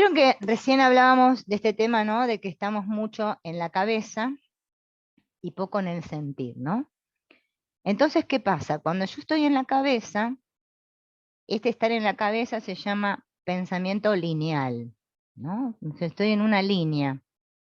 Vieron que recién hablábamos de este tema, ¿no? De que estamos mucho en la cabeza y poco en el sentir, ¿no? Entonces, ¿qué pasa? Cuando yo estoy en la cabeza, este estar en la cabeza se llama pensamiento lineal, ¿no? Entonces, estoy en una línea,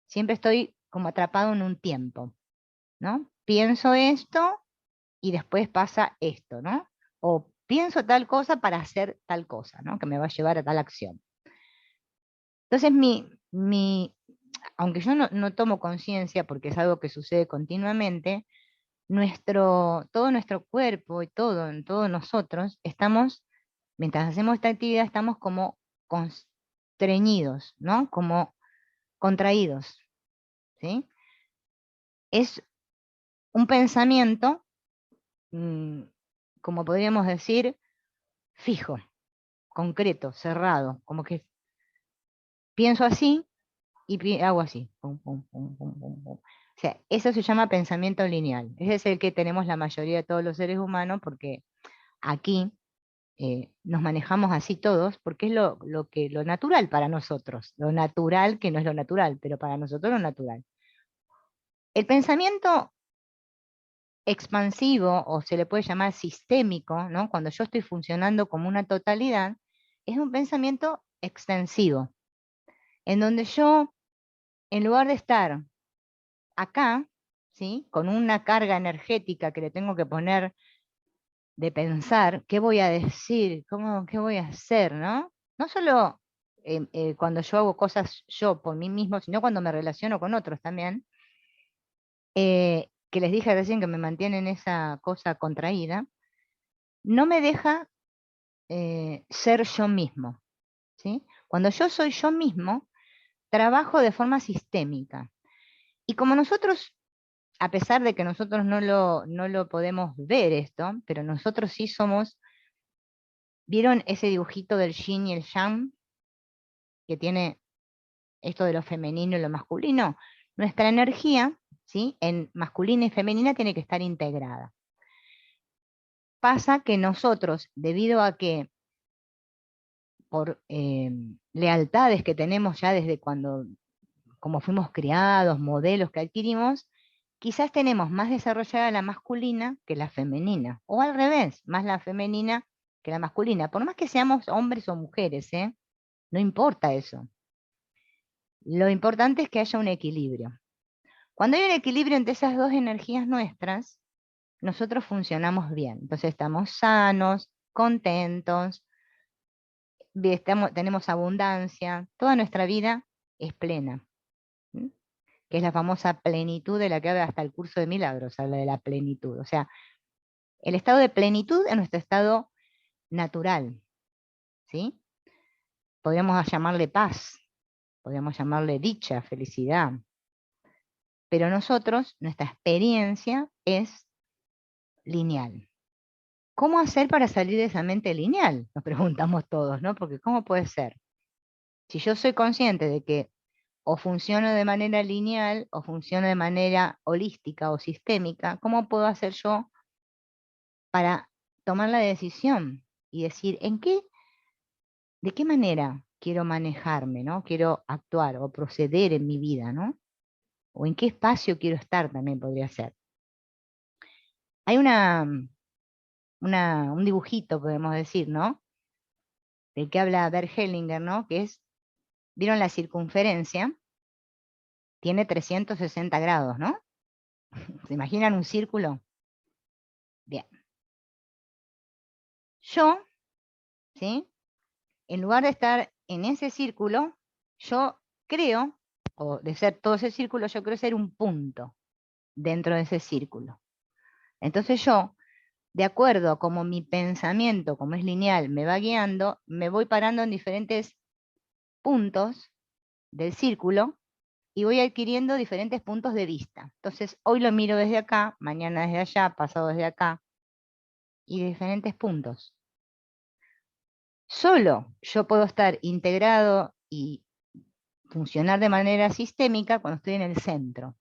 siempre estoy como atrapado en un tiempo, ¿no? Pienso esto y después pasa esto, ¿no? O pienso tal cosa para hacer tal cosa, ¿no? Que me va a llevar a tal acción. Entonces, aunque yo no tomo conciencia porque es algo que sucede continuamente, todo nuestro cuerpo y todo, en todos nosotros, mientras hacemos esta actividad, estamos como constreñidos, ¿no? Como contraídos, ¿sí? Es un pensamiento, mm, como podríamos decir, fijo, concreto, cerrado, como que pienso así y hago así. Pum, pum, pum, pum, pum, pum. O sea, eso se llama pensamiento lineal. Ese es el que tenemos la mayoría de todos los seres humanos porque aquí nos manejamos así todos porque es lo natural para nosotros. Lo natural que no es lo natural, pero para nosotros lo natural. El pensamiento expansivo, o se le puede llamar sistémico, ¿no? Cuando yo estoy funcionando como una totalidad, es un pensamiento extensivo, en donde yo, en lugar de estar acá, ¿sí? Con una carga energética que le tengo que poner de pensar, ¿qué voy a decir? ¿Qué voy a hacer? ¿No? No solo cuando yo hago cosas yo por mí mismo, sino cuando me relaciono con otros también, que les dije recién que me mantienen esa cosa contraída, no me deja ser yo mismo, ¿sí? Cuando yo soy yo mismo, trabajo de forma sistémica. Y como nosotros, a pesar de que nosotros no lo podemos ver esto, pero nosotros sí somos, ¿vieron ese dibujito del yin y el yang que tiene esto de lo femenino y lo masculino? Nuestra energía, ¿sí? En masculina y femenina tiene que estar integrada. Pasa que nosotros, debido a que por lealtades que tenemos ya desde cuando, como fuimos criados, modelos que adquirimos, quizás tenemos más desarrollada la masculina que la femenina, o al revés, más la femenina que la masculina, por más que seamos hombres o mujeres, ¿eh? No importa eso. Lo importante es que haya un equilibrio. Cuando hay un equilibrio entre esas dos energías nuestras, nosotros funcionamos bien. Entonces estamos sanos, contentos, tenemos abundancia, toda nuestra vida es plena, ¿m? Que es la famosa plenitud de la que habla hasta el curso de milagros, habla de la plenitud. O sea, el estado de plenitud es nuestro estado natural, ¿sí? Podríamos llamarle paz, podríamos llamarle dicha, felicidad, pero nosotros, nuestra experiencia es lineal. ¿Cómo hacer para salir de esa mente lineal? Nos preguntamos todos, ¿no? Porque ¿cómo puede ser? Si yo soy consciente de que o funciono de manera lineal o funciono de manera holística o sistémica, ¿cómo puedo hacer yo para tomar la decisión y decir de qué manera quiero manejarme, ¿no? Quiero actuar o proceder en mi vida, ¿no? O en qué espacio quiero estar también podría ser. Hay un dibujito, podemos decir, ¿no? Del que habla Bert Hellinger, ¿no? Que es, ¿vieron la circunferencia? Tiene 360 grados, ¿no? ¿Se imaginan un círculo? Bien. Yo, ¿sí? En lugar de estar en ese círculo, yo creo, o de ser todo ese círculo, yo creo ser un punto dentro de ese círculo. Entonces yo, de acuerdo a cómo mi pensamiento, como es lineal, me va guiando, me voy parando en diferentes puntos del círculo y voy adquiriendo diferentes puntos de vista. Entonces, hoy lo miro desde acá, mañana desde allá, pasado desde acá, y de diferentes puntos. Solo yo puedo estar integrado y funcionar de manera sistémica cuando estoy en el centro.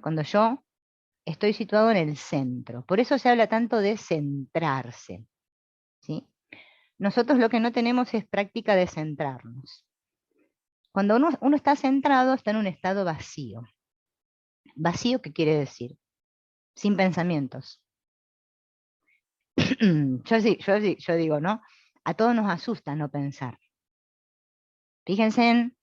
Cuando yo estoy situado en el centro. Por eso se habla tanto de centrarse, ¿sí? nosotros lo que no tenemos es práctica de centrarnos. Cuando uno está centrado, está en un estado vacío. ¿Vacío qué quiere decir? Sin pensamientos. Yo digo, ¿no? A todos nos asusta no pensar. Fíjense en,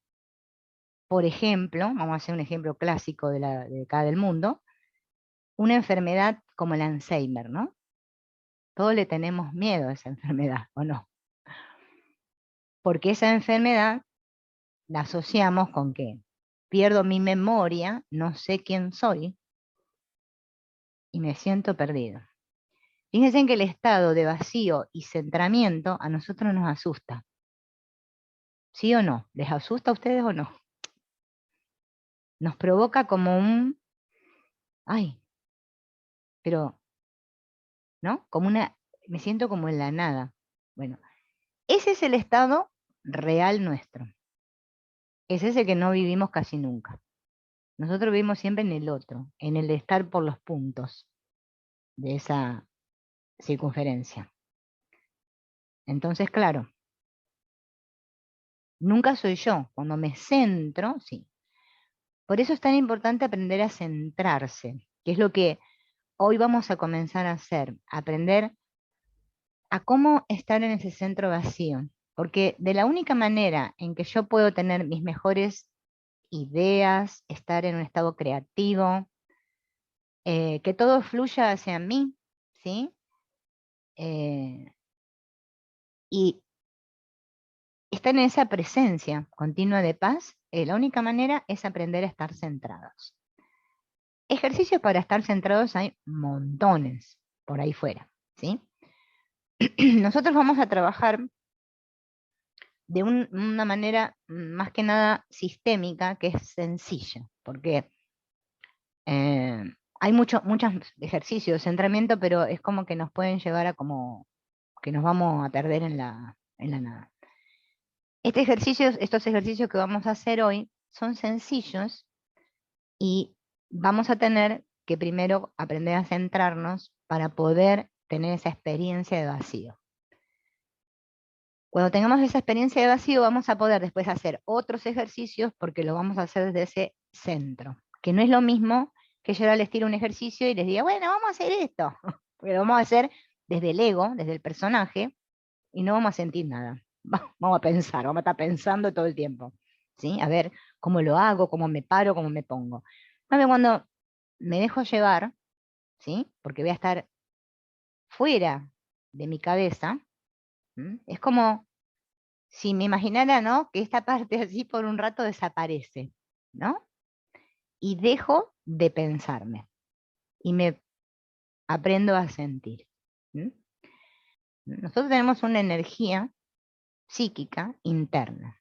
por ejemplo, vamos a hacer un ejemplo clásico de acá del mundo, una enfermedad como el Alzheimer, ¿no? Todos le tenemos miedo a esa enfermedad, ¿o no? Porque esa enfermedad la asociamos con que pierdo mi memoria, no sé quién soy y me siento perdido. Fíjense en que el estado de vacío y centramiento a nosotros nos asusta. ¿Sí o no? ¿Les asusta a ustedes o no? Nos provoca como un, ay, pero, ¿no? Como una, me siento como en la nada. Bueno, ese es el estado real nuestro. Ese es el que no vivimos casi nunca. Nosotros vivimos siempre en el otro, en el de estar por los puntos de esa circunferencia. Entonces, claro, nunca soy yo. Cuando me centro, sí. Por eso es tan importante aprender a centrarse, que es lo que hoy vamos a comenzar a hacer, aprender a cómo estar en ese centro vacío. Porque de la única manera en que yo puedo tener mis mejores ideas, estar en un estado creativo, que todo fluya hacia mí, ¿sí? Eh, y estar en esa presencia continua de paz, la única manera es aprender a estar centrados. Ejercicios para estar centrados hay montones por ahí fuera, ¿sí? Nosotros vamos a trabajar de una manera más que nada sistémica, que es sencilla, porque eh, hay muchos ejercicios de centramiento, pero es como que nos pueden llevar a como que nos vamos a perder en la nada. Estos ejercicios que vamos a hacer hoy son sencillos y vamos a tener que primero aprender a centrarnos para poder tener esa experiencia de vacío. Cuando tengamos esa experiencia de vacío, vamos a poder después hacer otros ejercicios porque lo vamos a hacer desde ese centro, que no es lo mismo que yo ahora les tiro un ejercicio y les diga, bueno, vamos a hacer esto, porque lo vamos a hacer desde el ego, desde el personaje, y no vamos a sentir nada. Vamos a pensar, vamos a estar pensando todo el tiempo, ¿sí? A ver cómo lo hago, cómo me paro, cómo me pongo. Cuando me dejo llevar, ¿sí? Porque voy a estar fuera de mi cabeza, es como si me imaginara, ¿no? Que esta parte así por un rato desaparece, ¿no? Y dejo de pensarme y me aprendo a sentir. ¿Mm? Nosotros tenemos una energía psíquica interna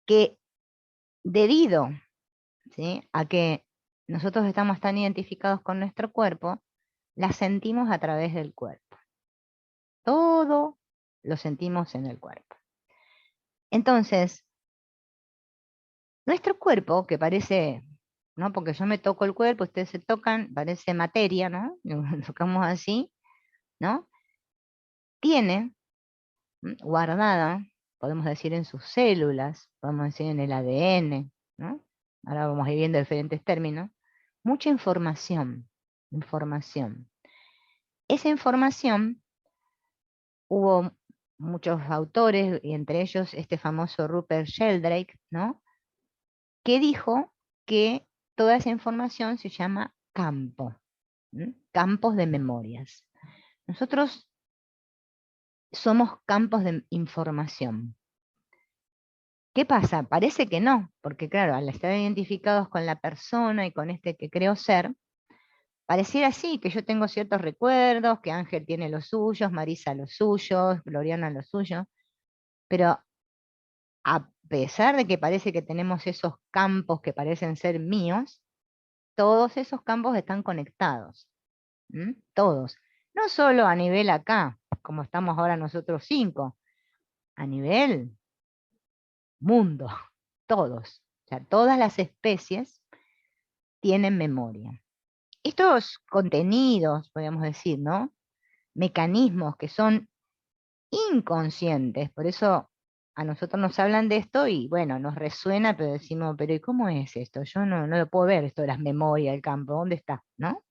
que debido, ¿sí?, a que nosotros estamos tan identificados con nuestro cuerpo, la sentimos a través del cuerpo. Todo lo sentimos en el cuerpo. Entonces, nuestro cuerpo, que parece, ¿no? Porque yo me toco el cuerpo, ustedes se tocan, parece materia, ¿no? Lo tocamos así, ¿no? Tiene guardada, podemos decir en sus células, podemos decir en el ADN, ¿no? Ahora vamos a ir viendo diferentes términos, mucha información, información. Esa información, hubo muchos autores, y entre ellos este famoso Rupert Sheldrake, ¿no?, que dijo que toda esa información se llama campo, campos de memorias. Nosotros somos campos de información. ¿Qué pasa? Parece que no, porque claro, al estar identificados con la persona y con este que creo ser, pareciera así, que yo tengo ciertos recuerdos, que Ángel tiene los suyos, Marisa los suyos, Gloriana los suyos, pero a pesar de que parece que tenemos esos campos que parecen ser míos, todos esos campos están conectados. Todos. No solo a nivel acá, como estamos ahora nosotros cinco, a nivel mundo, todos. O sea, todas las especies tienen memoria. Estos contenidos, podríamos decir, ¿no? Mecanismos que son inconscientes. Por eso a nosotros nos hablan de esto y bueno, nos resuena, pero decimos, pero ¿y cómo es esto? Yo no lo puedo ver, esto de las memorias del campo, ¿dónde está? ¿No?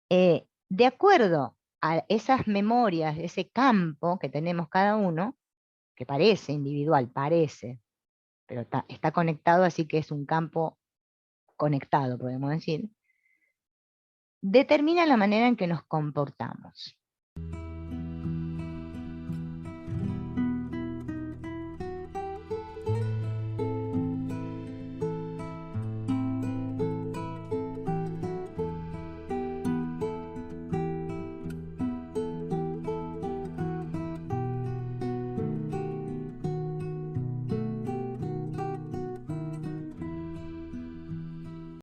De acuerdo a esas memorias, ese campo que tenemos cada uno, que parece individual, parece, pero está conectado, así que es un campo conectado, podemos decir, determina la manera en que nos comportamos.